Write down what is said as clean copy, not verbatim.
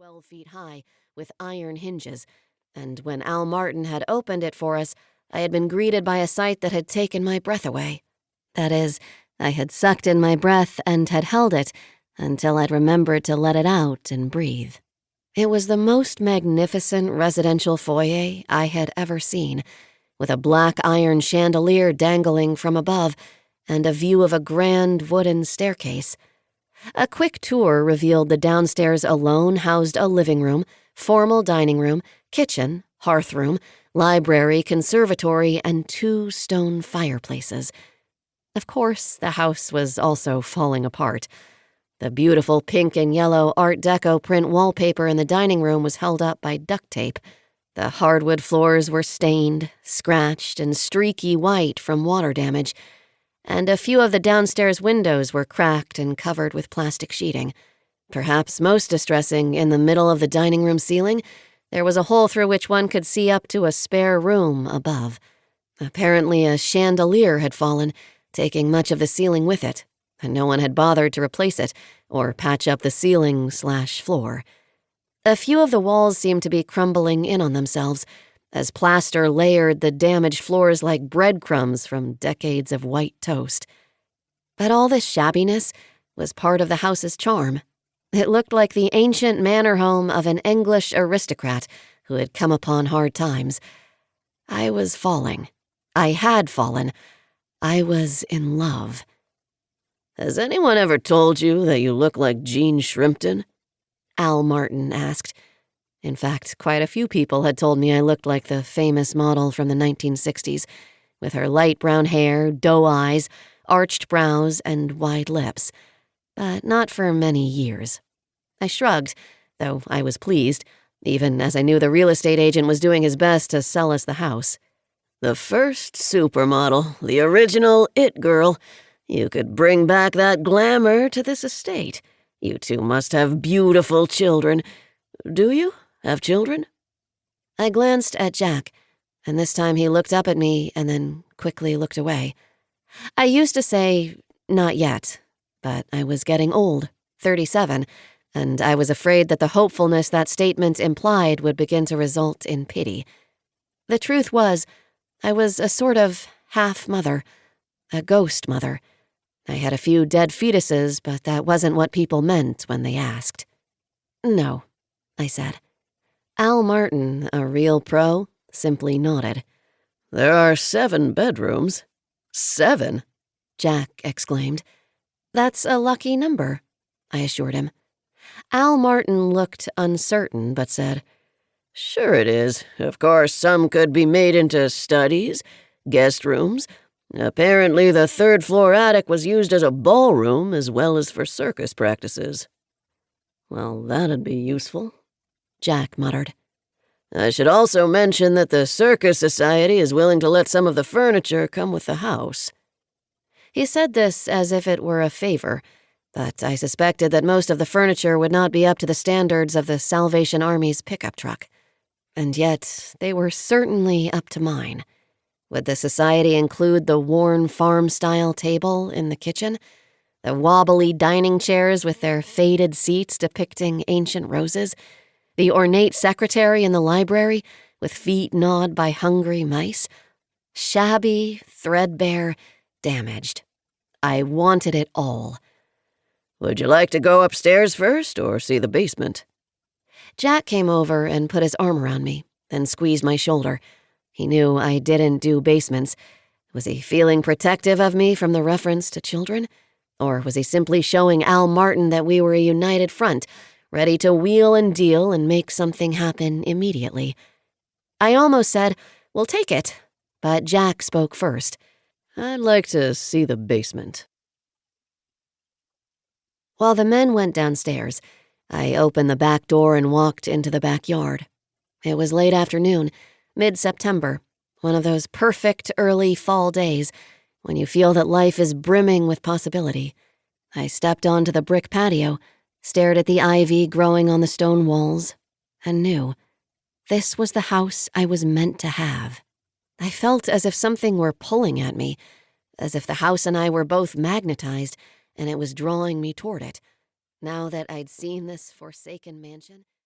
12 feet high, with iron hinges, and when Al Martin had opened it for us, I had been greeted by a sight that had taken my breath away. That is, I had sucked in my breath and had held it until I'd remembered to let it out and breathe. It was the most magnificent residential foyer I had ever seen, with a black iron chandelier dangling from above and a view of a grand wooden staircase. A quick tour revealed the downstairs alone housed a living room, formal dining room, kitchen, hearth room, library, conservatory, and 2 stone fireplaces. Of course, the house was also falling apart. The beautiful pink and yellow Art Deco print wallpaper in the dining room was held up by duct tape. The hardwood floors were stained, scratched, and streaky white from water damage, and a few of the downstairs windows were cracked and covered with plastic sheeting. Perhaps most distressing, in the middle of the dining room ceiling, there was a hole through which one could see up to a spare room above. Apparently a chandelier had fallen, taking much of the ceiling with it, and no one had bothered to replace it or patch up the ceiling/floor. A few of the walls seemed to be crumbling in on themselves, as plaster layered the damaged floors like breadcrumbs from decades of white toast. But all this shabbiness was part of the house's charm. It looked like the ancient manor home of an English aristocrat who had come upon hard times. I was falling. I had fallen. I was in love. "Has anyone ever told you that you look like Jean Shrimpton?" Al Martin asked. In fact, quite a few people had told me I looked like the famous model from the 1960s, with her light brown hair, doe eyes, arched brows, and wide lips. But not for many years. I shrugged, though I was pleased, even as I knew the real estate agent was doing his best to sell us the house. "The first supermodel, the original it girl. You could bring back that glamour to this estate. You two must have beautiful children. Do you have children?" I glanced at Jack, and this time he looked up at me and then quickly looked away. I used to say, not yet, but I was getting old, 37, and I was afraid that the hopefulness that statement implied would begin to result in pity. The truth was, I was a sort of half-mother, a ghost mother. I had a few dead fetuses, but that wasn't what people meant when they asked. "No," I said. Al Martin, a real pro, simply nodded. "There are 7 bedrooms." "7?" Jack exclaimed. "That's a lucky number," I assured him. Al Martin looked uncertain, but said, "Sure it is. Of course, some could be made into studies, guest rooms. Apparently, the 3rd-floor attic was used as a ballroom as well as for circus practices." "Well, that'd be useful," Jack muttered. "I should also mention that the Circus Society is willing to let some of the furniture come with the house." He said this as if it were a favor, but I suspected that most of the furniture would not be up to the standards of the Salvation Army's pickup truck. And yet, they were certainly up to mine. Would the society include the worn farm-style table in the kitchen? The wobbly dining chairs with their faded seats depicting ancient roses? The ornate secretary in the library with feet gnawed by hungry mice? Shabby, threadbare, damaged. I wanted it all. "Would you like to go upstairs first or see the basement?" Jack came over and put his arm around me, then squeezed my shoulder. He knew I didn't do basements. Was he feeling protective of me from the reference to children? Or was he simply showing Al Martin that we were a united front, ready to wheel and deal and make something happen immediately? I almost said, "We'll take it," but Jack spoke first. "I'd like to see the basement." While the men went downstairs, I opened the back door and walked into the backyard. It was late afternoon, mid-September, one of those perfect early fall days when you feel that life is brimming with possibility. I stepped onto the brick patio, stared at the ivy growing on the stone walls, and knew this was the house I was meant to have. I felt as if something were pulling at me, as if the house and I were both magnetized, and it was drawing me toward it. Now that I'd seen this forsaken mansion...